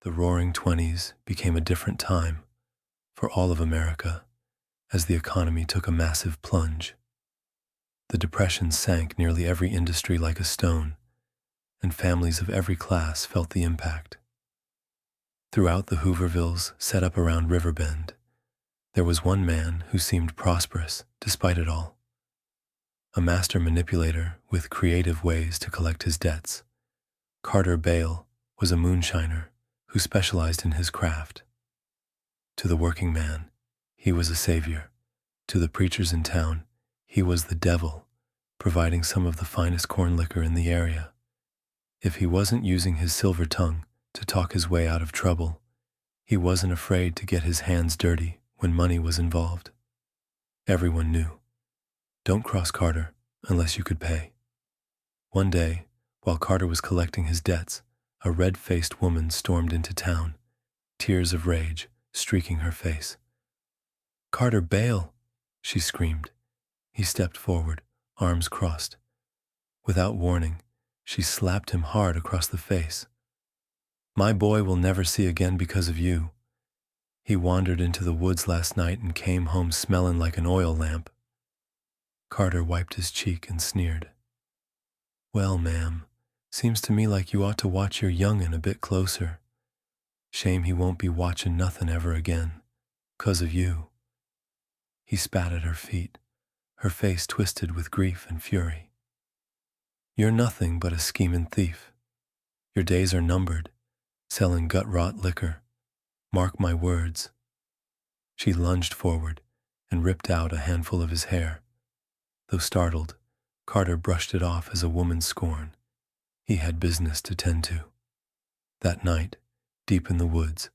The Roaring Twenties became a different time for all of America as the economy took a massive plunge. The Depression sank nearly every industry like a stone, and families of every class felt the impact. Throughout the Hoovervilles set up around Riverbend, there was one man who seemed prosperous despite it all. A master manipulator with creative ways to collect his debts, Carter Bale was a moonshiner who specialized in his craft. To the working man, he was a savior. To the preachers in town, he was the devil, providing some of the finest corn liquor in the area. If he wasn't using his silver tongue to talk his way out of trouble, he wasn't afraid to get his hands dirty when money was involved. Everyone knew. Don't cross Carter unless you could pay. One day, while Carter was collecting his debts, a red-faced woman stormed into town, tears of rage streaking her face. "Carter Bale!" she screamed. He stepped forward, arms crossed. Without warning, she slapped him hard across the face. "My boy will never see again because of you. He wandered into the woods last night and came home smelling like an oil lamp." Carter wiped his cheek and sneered. "Well, ma'am, seems to me like you ought to watch your young'un a bit closer. Shame he won't be watching nothing ever again, 'cause of you." He spat at her feet, her face twisted with grief and fury. "You're nothing but a scheming thief. Your days are numbered, selling gut-rot liquor. Mark my words." She lunged forward and ripped out a handful of his hair. Though startled, Carter brushed it off as a woman's scorn. He had business to tend to. That night, deep in the woods,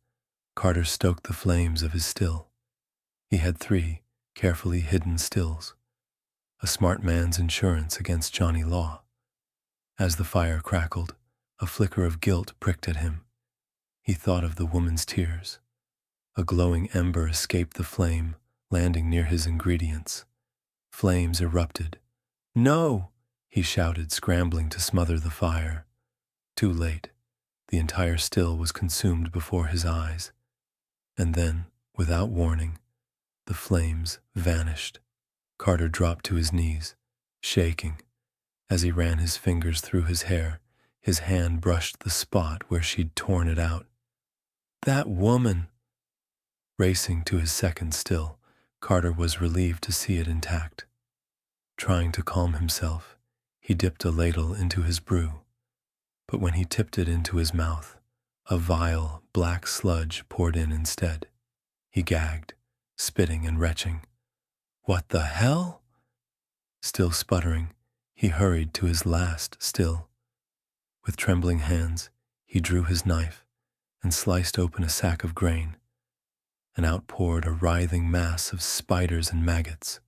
Carter stoked the flames of his still. He had 3 carefully hidden stills, a smart man's insurance against Johnny Law. As the fire crackled, a flicker of guilt pricked at him. He thought of the woman's tears. A glowing ember escaped the flame, landing near his ingredients. Flames erupted. "No!" he shouted, scrambling to smother the fire. Too late. The entire still was consumed before his eyes. And then, without warning, the flames vanished. Carter dropped to his knees, shaking. As he ran his fingers through his hair, his hand brushed the spot where she'd torn it out. "That woman!" Racing to his second still, Carter was relieved to see it intact. Trying to calm himself, he dipped a ladle into his brew. But when he tipped it into his mouth, a vile, black sludge poured in instead. He gagged, spitting and retching. "What the hell?" Still sputtering, he hurried to his last still. With trembling hands, he drew his knife and sliced open a sack of grain, and out poured a writhing mass of spiders and maggots.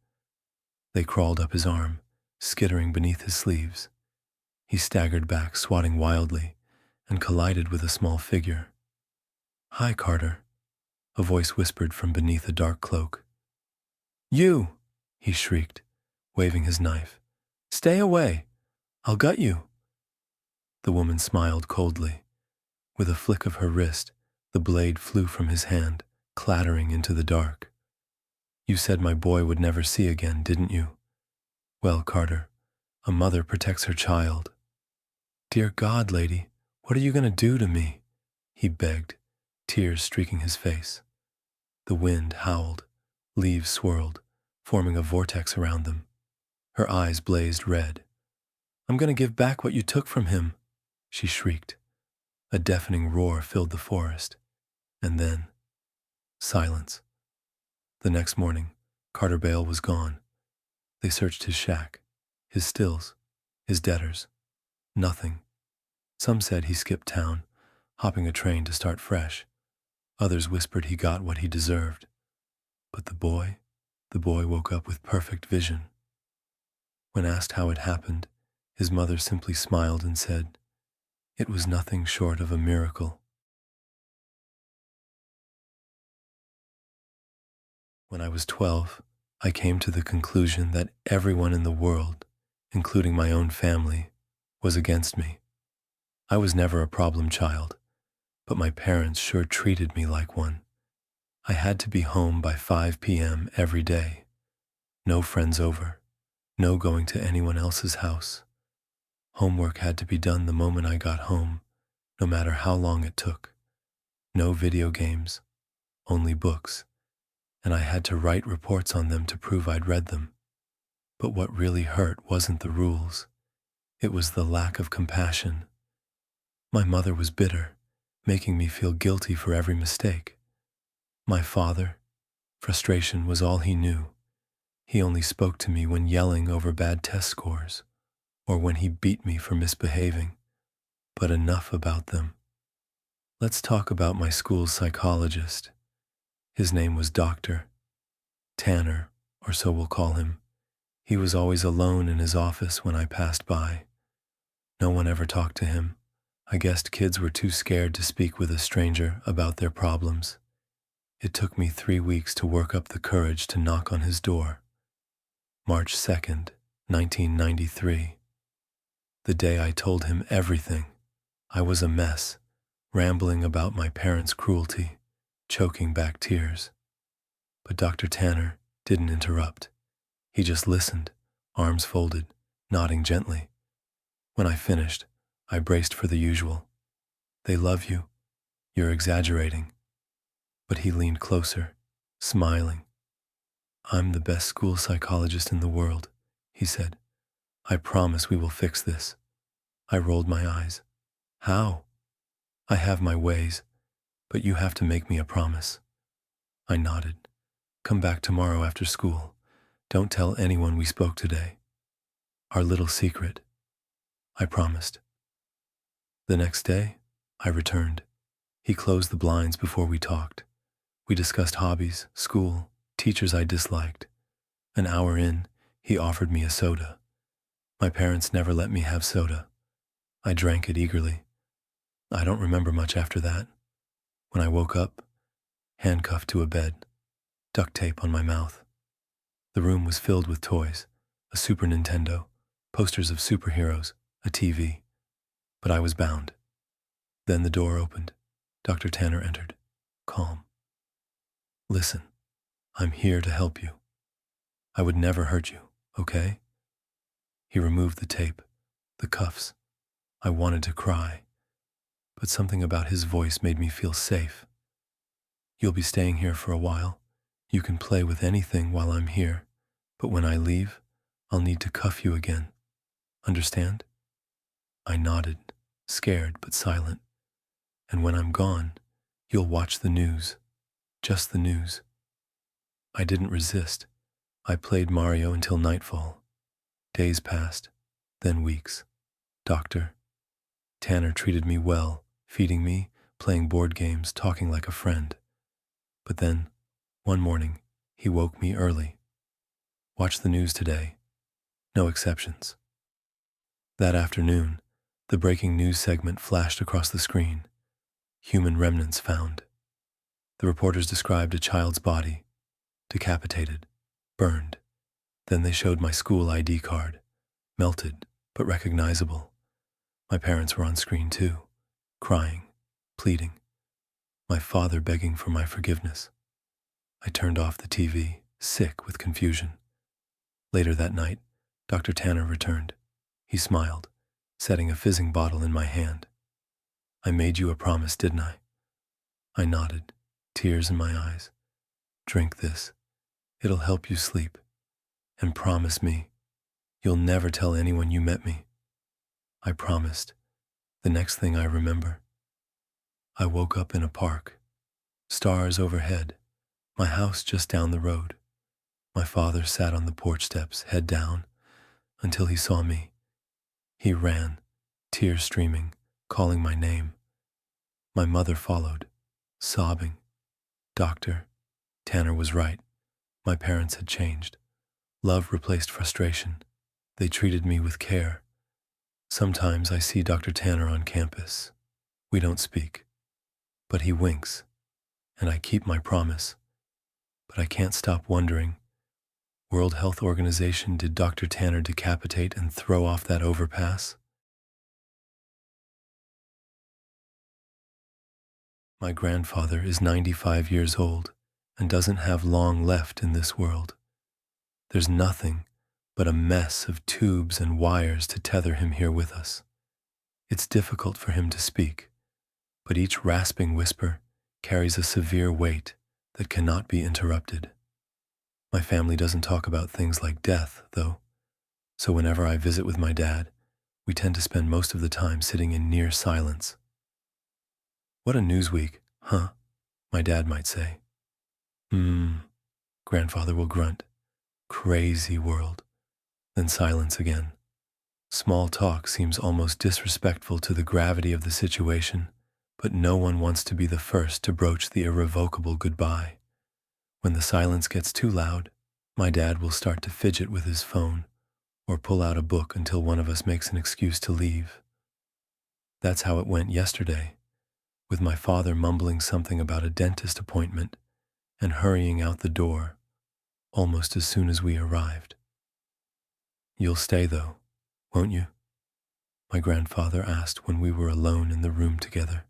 They crawled up his arm, skittering beneath his sleeves. He staggered back, swatting wildly, and collided with a small figure. "Hi, Carter," a voice whispered from beneath a dark cloak. "You!" he shrieked, waving his knife. "Stay away! I'll gut you!" The woman smiled coldly. With a flick of her wrist, the blade flew from his hand, clattering into the dark. "You said my boy would never see again, didn't you? Well, Carter, a mother protects her child." "Dear God, lady, what are you going to do to me?" he begged, tears streaking his face. The wind howled, leaves swirled, forming a vortex around them. Her eyes blazed red. "I'm going to give back what you took from him," she shrieked. A deafening roar filled the forest, and then silence. The next morning, Carter Bale was gone. They searched his shack, his stills, his debtors. Nothing. Some said he skipped town, hopping a train to start fresh. Others whispered he got what he deserved. But the boy woke up with perfect vision. When asked how it happened, his mother simply smiled and said, "It was nothing short of a miracle." When I was 12, I came to the conclusion that everyone in the world, including my own family, was against me. I was never a problem child, but my parents sure treated me like one. I had to be home by 5 p.m. every day. No friends over. No going to anyone else's house. Homework had to be done the moment I got home, no matter how long it took. No video games, only books, and I had to write reports on them to prove I'd read them. But what really hurt wasn't the rules. It was the lack of compassion. My mother was bitter, making me feel guilty for every mistake. My father, frustration was all he knew. He only spoke to me when yelling over bad test scores, or when he beat me for misbehaving. But enough about them. Let's talk about my school's psychologist. His name was Dr. Tanner, or so we'll call him. He was always alone in his office when I passed by. No one ever talked to him. I guessed kids were too scared to speak with a stranger about their problems. It took me 3 weeks to work up the courage to knock on his door. March 2nd, 1993. The day I told him everything. I was a mess, rambling about my parents' cruelty, choking back tears. But Dr. Tanner didn't interrupt. He just listened, arms folded, nodding gently. When I finished, I braced for the usual. "They love you. You're exaggerating." But he leaned closer, smiling. "I'm the best school psychologist in the world," he said. "I promise we will fix this." I rolled my eyes. "How?" "I have my ways, but you have to make me a promise." I nodded. "Come back tomorrow after school. Don't tell anyone we spoke today. Our little secret." I promised. The next day, I returned. He closed the blinds before we talked. We discussed hobbies, school, teachers I disliked. An hour in, he offered me a soda. My parents never let me have soda. I drank it eagerly. I don't remember much after that. When I woke up, handcuffed to a bed, duct tape on my mouth. The room was filled with toys, a Super Nintendo, posters of superheroes, a TV. But I was bound. Then the door opened. Dr. Tanner entered, calm. "Listen, I'm here to help you. I would never hurt you, okay?" He removed the tape, the cuffs. I wanted to cry, but something about his voice made me feel safe. "You'll be staying here for a while. You can play with anything while I'm here, but when I leave, I'll need to cuff you again. Understand?" I nodded, scared but silent. "And when I'm gone, you'll watch the news. Just the news." I didn't resist. I played Mario until nightfall. Days passed, then weeks. Dr. Tanner treated me well, feeding me, playing board games, talking like a friend. But then, one morning, he woke me early. "Watch the news today. No exceptions." That afternoon, the breaking news segment flashed across the screen. Human remnants found. The reporters described a child's body, decapitated, burned. Then they showed my school ID card, melted but recognizable. My parents were on screen too, crying, pleading. My father begging for my forgiveness. I turned off the TV, sick with confusion. Later that night, Dr. Tanner returned. He smiled, setting a fizzing bottle in my hand. "I made you a promise, didn't I?" I nodded, tears in my eyes. "Drink this. It'll help you sleep. And promise me, you'll never tell anyone you met me." I promised. The next thing I remember, I woke up in a park. Stars overhead. My house just down the road. My father sat on the porch steps, head down, until he saw me. He ran, tears streaming, calling my name. My mother followed, sobbing. Dr. Tanner was right. My parents had changed. Love replaced frustration. They treated me with care. Sometimes I see Dr. Tanner on campus. We don't speak, but he winks, and I keep my promise. But I can't stop wondering, World Health Organization, did Dr. Tanner decapitate and throw off that overpass? My grandfather is 95 years old and doesn't have long left in this world. There's nothing but a mess of tubes and wires to tether him here with us. It's difficult for him to speak, but each rasping whisper carries a severe weight that cannot be interrupted. My family doesn't talk about things like death, though, so whenever I visit with my dad, we tend to spend most of the time sitting in near silence. What a news week, huh? My dad might say. Grandfather will grunt. Crazy world. Then silence again. Small talk seems almost disrespectful to the gravity of the situation, but no one wants to be the first to broach the irrevocable goodbye. When the silence gets too loud, my dad will start to fidget with his phone or pull out a book until one of us makes an excuse to leave. That's how it went yesterday, with my father mumbling something about a dentist appointment and hurrying out the door almost as soon as we arrived. "You'll stay, though, won't you?" my grandfather asked when we were alone in the room together.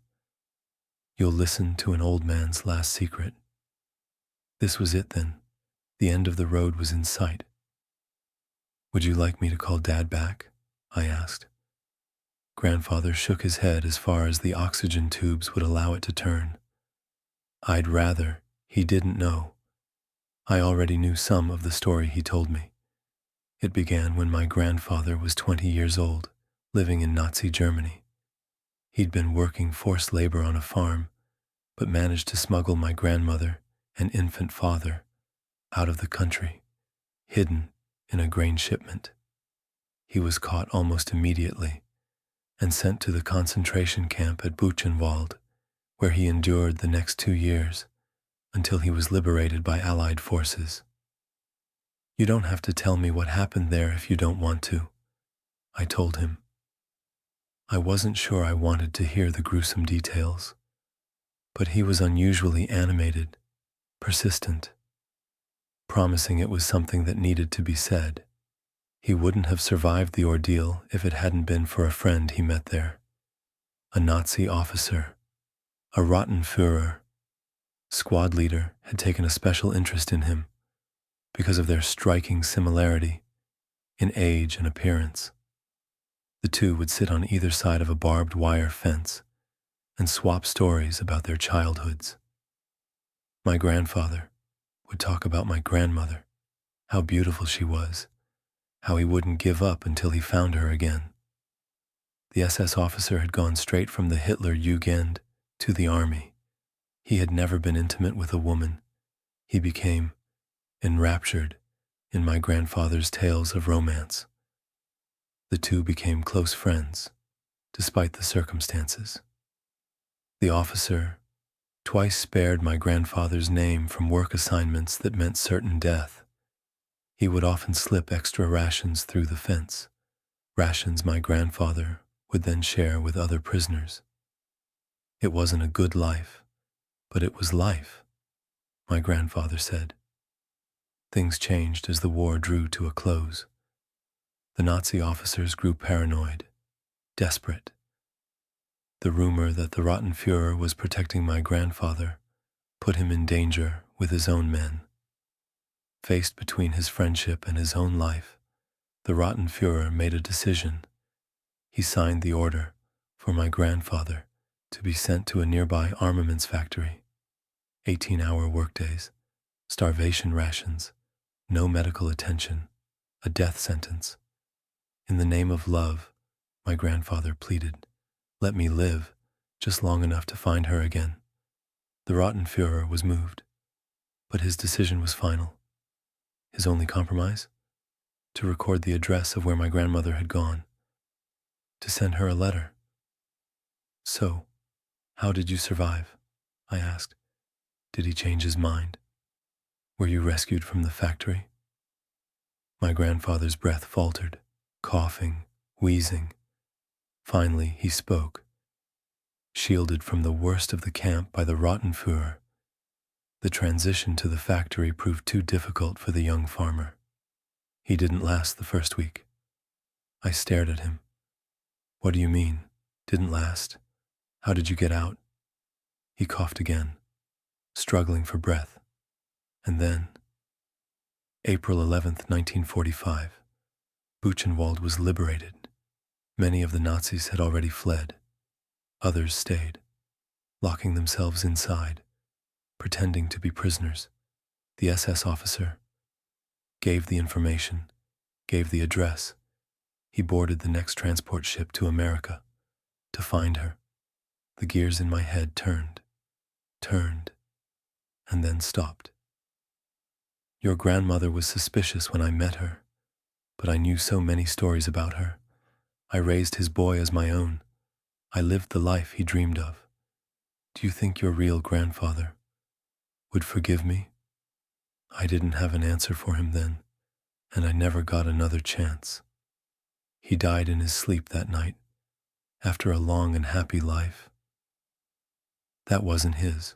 "You'll listen to an old man's last secret." This was it then. The end of the road was in sight. "Would you like me to call Dad back?" I asked. Grandfather shook his head as far as the oxygen tubes would allow it to turn. I'd rather he didn't know. I already knew some of the story he told me. It began when my grandfather was 20 years old, living in Nazi Germany. He'd been working forced labor on a farm, but managed to smuggle my grandmother and infant father out of the country, hidden in a grain shipment. He was caught almost immediately and sent to the concentration camp at Buchenwald, where he endured the next 2 years until he was liberated by Allied forces. "You don't have to tell me what happened there if you don't want to," I told him. I wasn't sure I wanted to hear the gruesome details, but he was unusually animated, persistent, promising it was something that needed to be said. He wouldn't have survived the ordeal if it hadn't been for a friend he met there, a Nazi officer, a Rottenführer. Squad leader had taken a special interest in him because of their striking similarity in age and appearance. The two would sit on either side of a barbed wire fence and swap stories about their childhoods. My grandfather would talk about my grandmother, how beautiful she was, how he wouldn't give up until he found her again. The SS officer had gone straight from the Hitler Jugend to the army. He had never been intimate with a woman. He became enraptured in my grandfather's tales of romance. The two became close friends, despite the circumstances. The officer twice spared my grandfather's name from work assignments that meant certain death. He would often slip extra rations through the fence, rations my grandfather would then share with other prisoners. It wasn't a good life, but it was life, my grandfather said. Things changed as the war drew to a close. The Nazi officers grew paranoid, desperate. The rumor that the Rottenführer was protecting my grandfather put him in danger with his own men. Faced between his friendship and his own life, the Rottenführer made a decision. He signed the order for my grandfather to be sent to a nearby armaments factory. 18-hour workdays, starvation rations, no medical attention, a death sentence. In the name of love, my grandfather pleaded, "Let me live, just long enough to find her again." The Rottenführer was moved, but his decision was final. His only compromise? To record the address of where my grandmother had gone, to send her a letter. "So, how did you survive?" I asked. "Did he change his mind? Were you rescued from the factory?" My grandfather's breath faltered, coughing, wheezing. Finally, he spoke. Shielded from the worst of the camp by the Rottenführer, the transition to the factory proved too difficult for the young farmer. He didn't last the first week. I stared at him. "What do you mean, didn't last? How did you get out?" He coughed again, struggling for breath. And then, April 11th, 1945, Buchenwald was liberated. Many of the Nazis had already fled. Others stayed, locking themselves inside, pretending to be prisoners. The SS officer gave the information, gave the address. He boarded the next transport ship to America to find her. The gears in my head turned, and then stopped. Your grandmother was suspicious when I met her, but I knew so many stories about her. I raised his boy as my own. I lived the life he dreamed of. Do you think your real grandfather would forgive me? I didn't have an answer for him then, and I never got another chance. He died in his sleep that night, after a long and happy life. That wasn't his.